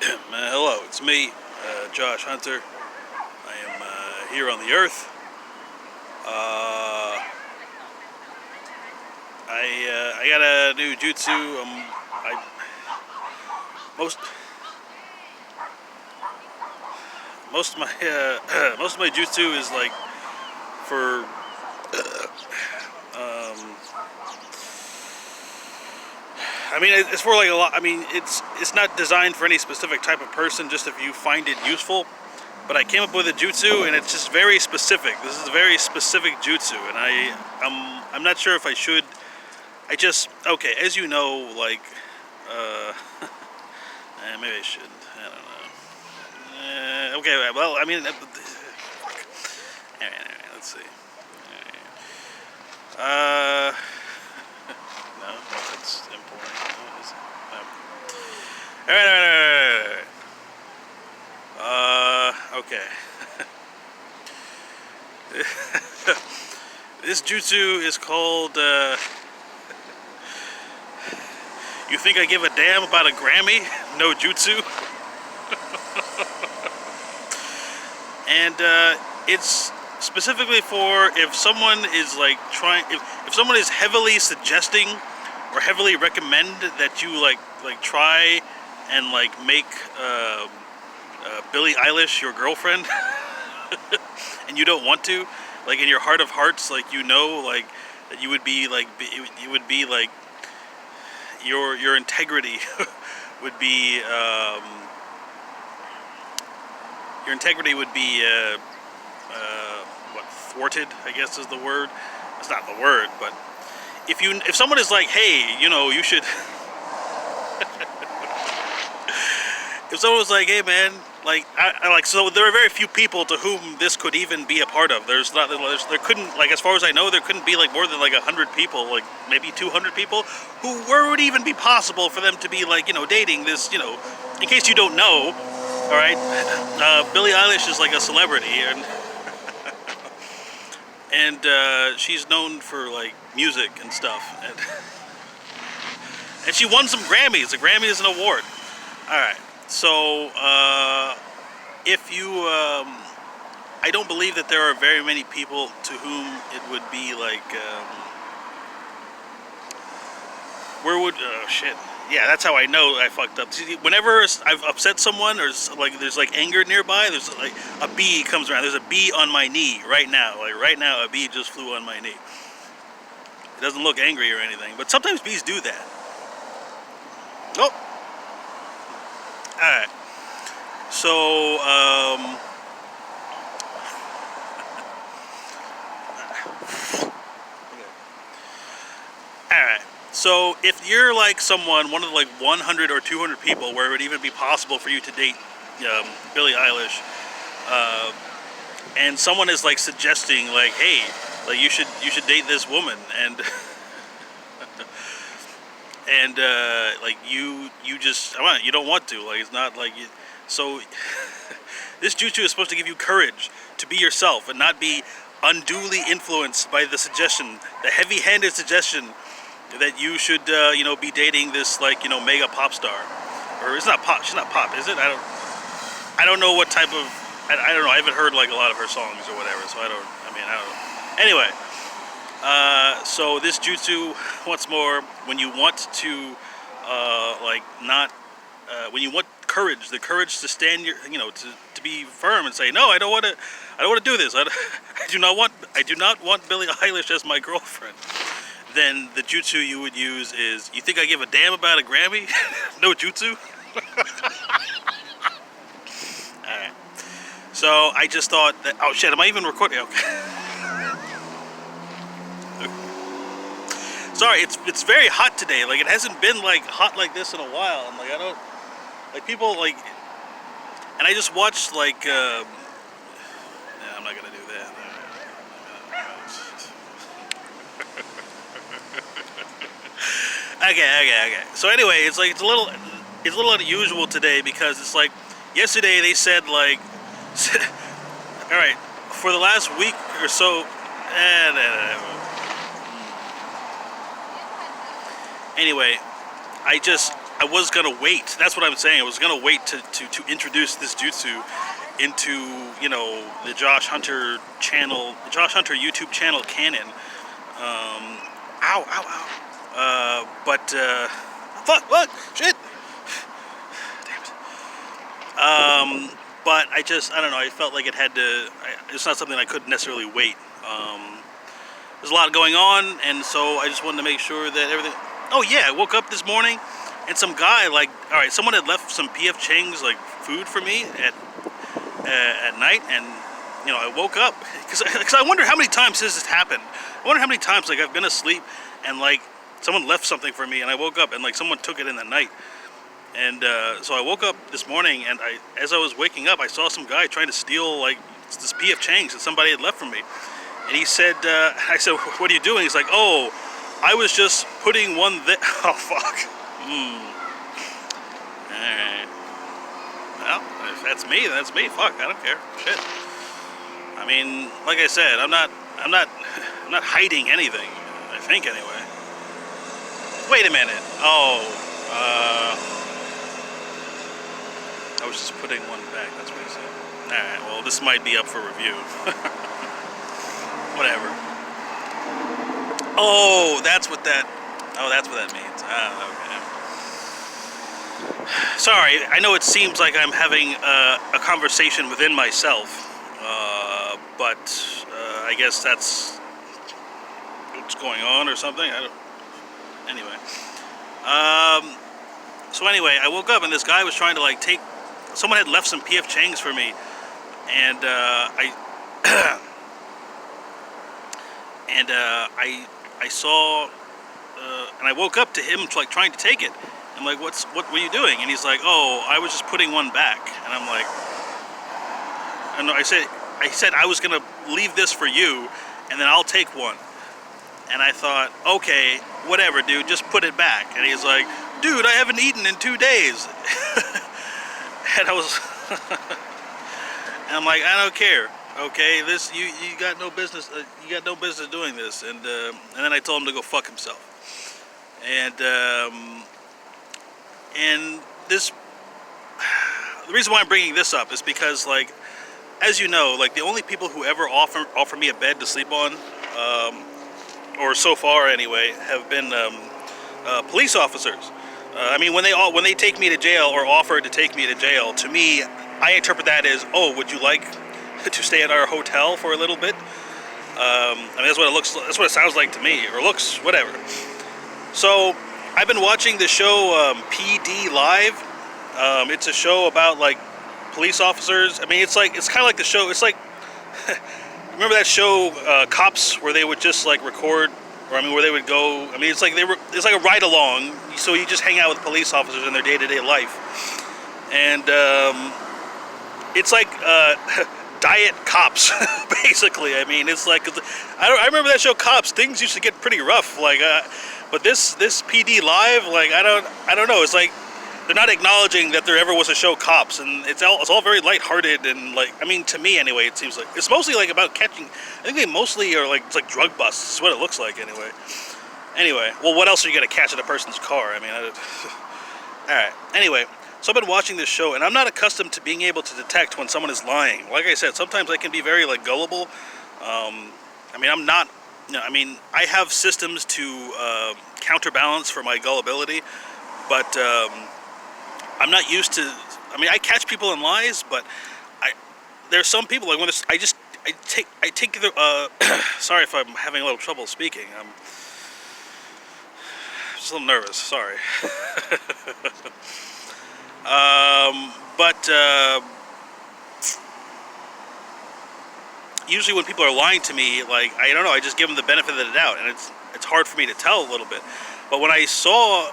Hello, it's me, Josh Hunter. I am here on the Earth. I got a new jutsu. I most most of my most of my jutsu is like for um, I mean it's for like a lot. I mean it's not designed for any specific type of person. Just if you find it useful. But I came up with a jutsu, and it's just very specific. This is a very specific jutsu, and I'm not sure if I should. I just okay, as you know, like maybe I should. I don't know. Okay, well, I mean, let's see. Uh, no, that's important. No, is it? No. All right. Okay. This jutsu is called. You think I give a damn about a Grammy? No jutsu. And it's specifically for if someone is like trying, if someone is heavily suggesting or heavily recommend that you like try and like make Billie Eilish your girlfriend, and you don't want to, like in your heart of hearts, like you know, like that you would be like you would be like your integrity would be your integrity would be what, thwarted, I guess is the word. It's not the word, but if someone is like, hey, you know, you should. If someone was like, hey man, like I like, so there are very few people to whom this could even be a part of. There couldn't, like, as far as I know, there couldn't be like more than like 100 people, like maybe 200 people, where it would even be possible for them to be like, you know, dating this, you know. In case you don't know, all right, Billie Eilish is like a celebrity, and she's known for like music and stuff, and she won some Grammys. A Grammy is an award. All right. So, if you, I don't believe that there are very many people to whom it would be like, where would, oh shit. Yeah, that's how I know I fucked up. See, whenever I've upset someone or like there's like anger nearby, there's like a bee comes around. There's a bee on my knee right now. Like right now, a bee just flew on my knee. It doesn't look angry or anything, but sometimes bees do that. Oh. Alright, so, alright, so if you're like one of like 100 or 200 people where it would even be possible for you to date Billie Eilish, and someone is like suggesting like, hey, like you should date this woman, and and like you just you don't want to, like it's not like you, so this jutsu is supposed to give you courage to be yourself and not be unduly influenced by the suggestion, the heavy-handed suggestion that you should you know, be dating this like, you know, mega pop star. Or it's not pop, she's not pop, is it? I don't know what type of, I don't know, I haven't heard like a lot of her songs or whatever, so I don't know. Anyway, so this jutsu, once more, when you want to, like, not, when you want courage, the courage to stand your, you know, to be firm and say, no, I don't want to do this. I do not want Billie Eilish as my girlfriend. Then the jutsu you would use is, you think I give a damn about a Grammy? No jutsu. All right. So I just thought that, oh shit, am I even recording? Okay. Sorry, it's very hot today. Like, it hasn't been like hot like this in a while. And like, I don't, like, people like, and I just watched like, yeah, I'm not gonna do that. Okay. So anyway, it's like it's a little unusual today because it's like yesterday they said like, all right, for the last week or so, anyway, I I was gonna wait. That's what I'm saying. I was gonna wait to introduce this jutsu into, you know, the Josh Hunter channel, the Josh Hunter YouTube channel canon. Ow, ow, ow. Fuck, shit. Damn it. But I don't know. I felt like it had to. It's not something I could necessarily wait. There's a lot going on, and so I just wanted to make sure that everything. Oh yeah, I woke up this morning, and some guy, like, all right, someone had left some P.F. Chang's like food for me at night, and you know, I woke up because I wonder how many times this has happened. I wonder how many times like I've been asleep and like someone left something for me, and I woke up and like someone took it in the night. And so I woke up this morning, and as I was waking up, I saw some guy trying to steal like this P.F. Chang's that somebody had left for me. And he said, I said, "What are you doing?" He's like, "Oh, I was just putting one there." Oh fuck. Alright. Well, if that's me, then that's me. Fuck, I don't care. Shit. I mean, like I said, I'm not hiding anything. I think anyway. Wait a minute. Oh, I was just putting one back. That's what he said. All right. Well, this might be up for review. Whatever. Oh, that's what that. Oh, that's what that means. Okay. Sorry, I know it seems like I'm having a conversation within myself, but I guess that's what's going on or something. I don't. Anyway. So anyway, I woke up and this guy was trying to like take. Someone had left some P.F. Chang's for me, and I saw, and I woke up to him like trying to take it. I'm like, what were you doing? And he's like, "Oh, I was just putting one back." And I'm like, and I said I was gonna leave this for you, and then I'll take one. And I thought, okay, whatever, dude, just put it back. And he's like, "Dude, I haven't eaten in 2 days." And I was, and I'm like, I don't care. Okay, this you got no business. You got no business doing this. And then I told him to go fuck himself. And this, the reason why I'm bringing this up is because, like, as you know, like the only people who ever offer me a bed to sleep on, or so far anyway, have been police officers. I mean, when they take me to jail or offer to take me to jail, to me, I interpret that as, oh, would you like to stay at our hotel for a little bit? I mean, that's what it looks. That's what it sounds like to me, or looks, whatever. So I've been watching the show PD Live. It's a show about like police officers. I mean, it's kind of like the show. It's like remember that show Cops, where they would just like record, or I mean, where they would go. I mean, it's like it's like a ride along. So you just hang out with police officers in their day-to-day life, and it's like diet cops, basically. I mean, it's like I remember that show Cops. Things used to get pretty rough, like. But this PD Live, like I don't know. It's like they're not acknowledging that there ever was a show Cops, and it's all very lighthearted and like, I mean, to me anyway, it seems like it's mostly like about catching. I think they mostly are like, it's like drug busts. Is what it looks like anyway. Anyway, well, what else are you gonna catch in a person's car? I mean, all right. Anyway, so I've been watching this show, and I'm not accustomed to being able to detect when someone is lying. Like I said, sometimes I can be very like gullible. I mean, I'm not. No, I mean, I have systems to counterbalance for my gullibility, but I'm not used to. I mean, I catch people in lies, but there's some people like when I take the. Sorry if I'm having a little trouble speaking. I'm just a little nervous. Sorry. But. Usually when people are lying to me, like, I don't know, I just give them the benefit of the doubt, and it's hard for me to tell a little bit. But when I saw,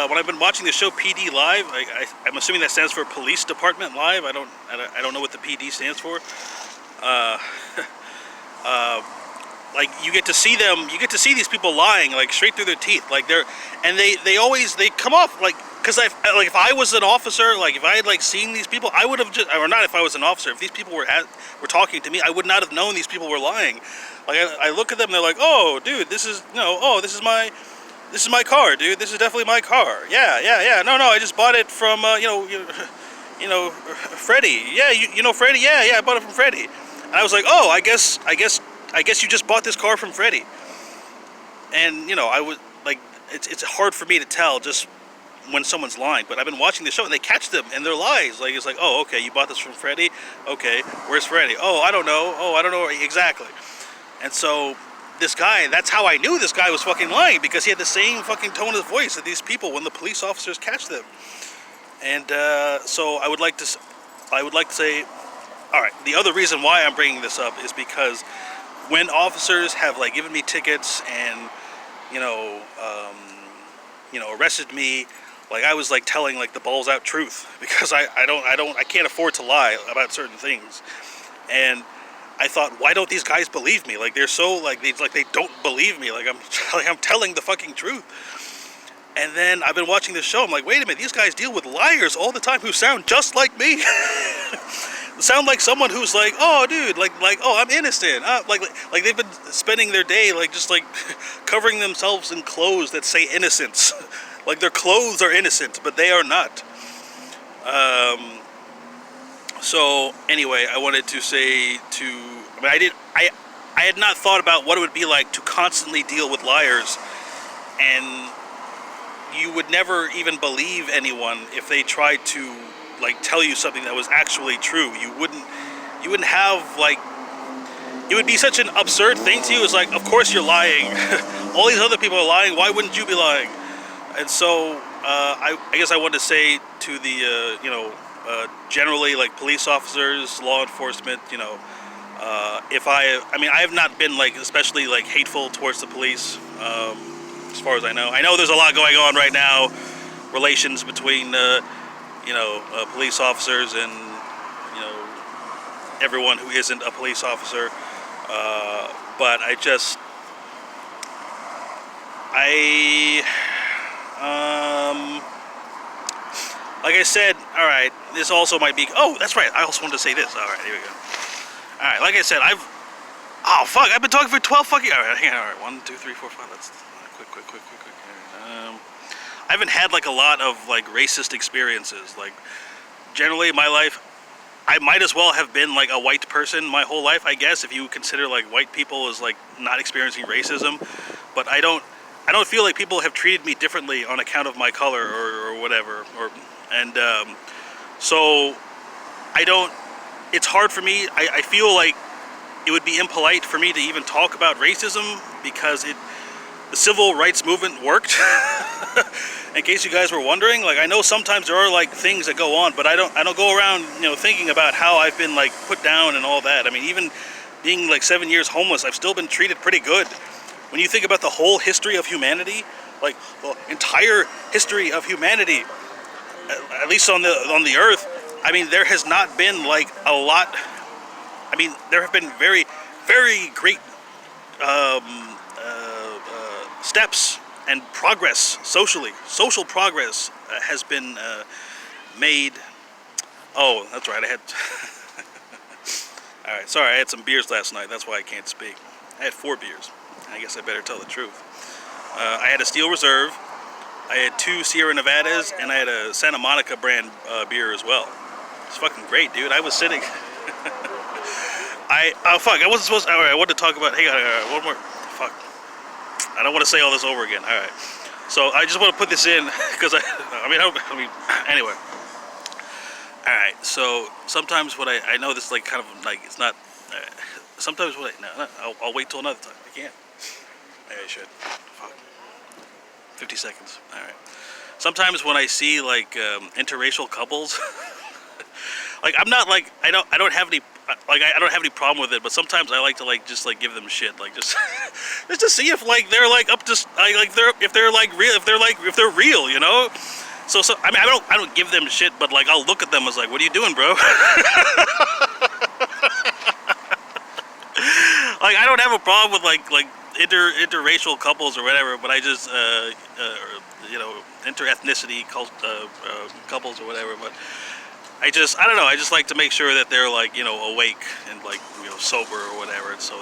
when I've been watching the show PD Live, I'm assuming that stands for Police Department Live. I don't know what the PD stands for. Like you get to see these people lying like straight through their teeth, like they come off like. Because if I was an officer, like if I had like seen these people, I would have just, or not if I was an officer, if these people were talking to me, I would not have known these people were lying. Like I look at them, they're like, "Oh, dude, this is my this is my car, dude. This is definitely my car. Yeah. No, I just bought it from, Freddie. Yeah, you know Freddie? Yeah, I bought it from Freddie. And I was like, oh, I guess you just bought this car from Freddie. And, I was like, it's hard for me to tell just when someone's lying, but I've been watching the show and they catch them in their lies. Like, it's like, oh, okay, you bought this from Freddie? Okay, where's Freddie? Oh, I don't know exactly. And so this guy, that's how I knew this guy was fucking lying, because he had the same fucking tone of voice of these people when the police officers catch them. And so I would like to say, all right, the other reason why I'm bringing this up is because when officers have like given me tickets and arrested me, like I was like telling like the balls out truth, because I can't afford to lie about certain things. And I thought, why don't these guys believe me? Like they're so like they don't believe me. Like I'm telling the fucking truth. And then I've been watching this show. I'm like, wait a minute, these guys deal with liars all the time who sound just like me. Sound like someone who's like, oh, dude, like, oh, I'm innocent. Like they've been spending their day like just like covering themselves in clothes that say innocence. Like their clothes are innocent, but they are not. So anyway, I wanted to say I had not thought about what it would be like to constantly deal with liars, and you would never even believe anyone if they tried to like tell you something that was actually true. You wouldn't have like, it would be such an absurd thing to you. It's like, of course you're lying. All these other people are lying. Why wouldn't you be lying? And so I guess I wanted to say to the generally like police officers, law enforcement, if I have not been like especially like hateful towards the police, as far as I know. I know there's a lot going on right now, relations between police officers and everyone who isn't a police officer, but like I said, all right, this also might be, oh, that's right, I also wanted to say this. All right, here we go. All right, like I said, I've been talking for 12 fucking, all right, hang on, all right, 1, 2, 3, 4, 5, let's, quick. I haven't had like a lot of like racist experiences. Like generally in my life, I might as well have been like a white person my whole life, I guess, if you consider like white people as like not experiencing racism. But I don't feel like people have treated me differently on account of my color or whatever. So it's hard for me. I feel like it would be impolite for me to even talk about racism, because the civil rights movement worked. In case you guys were wondering, like I know sometimes there are like things that go on, but I don't go around thinking about how I've been like put down and all that. I mean, even being like 7 years homeless, I've still been treated pretty good. When you think about the whole history of humanity, like the entire history of humanity, at least on the earth, I mean, there has not been like a lot. I mean, there have been very, very great steps and progress socially. Social progress has been made. Oh, that's right. I had. All right. Sorry, I had some beers last night. That's why I can't speak. I had 4 beers. I guess I better tell the truth. I had a Steel Reserve. I had 2 Sierra Nevadas, and I had a Santa Monica brand beer as well. It's fucking great, dude. I was sitting. I wasn't supposed to. All right, I wanted to talk about. Hey, one more. Fuck. I don't want to say all this over again. All right. So I just want to put this in because anyway. All right. So sometimes what I know this is like kind of like it's not. Sometimes what I'll wait till another time. I can't. Maybe I should. Fuck. 50 seconds. All right. Sometimes when I see like interracial couples, like I'm not like I don't have any. Like I don't have any problem with it, but sometimes I like to like just like give them shit, like just just to see if like they're like up to like if they're real, you know. So I mean I don't give them shit, but like I'll look at them as like, what are you doing, bro? Like I don't have a problem with like interracial couples or whatever, but I just interethnicity couples or whatever, but. I don't know. I just like to make sure that they're like, awake and like, sober or whatever. So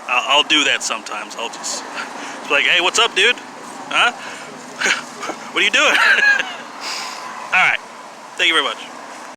I'll do that sometimes. I'll just be like, hey, what's up, dude? Huh? What are you doing? All right. Thank you very much.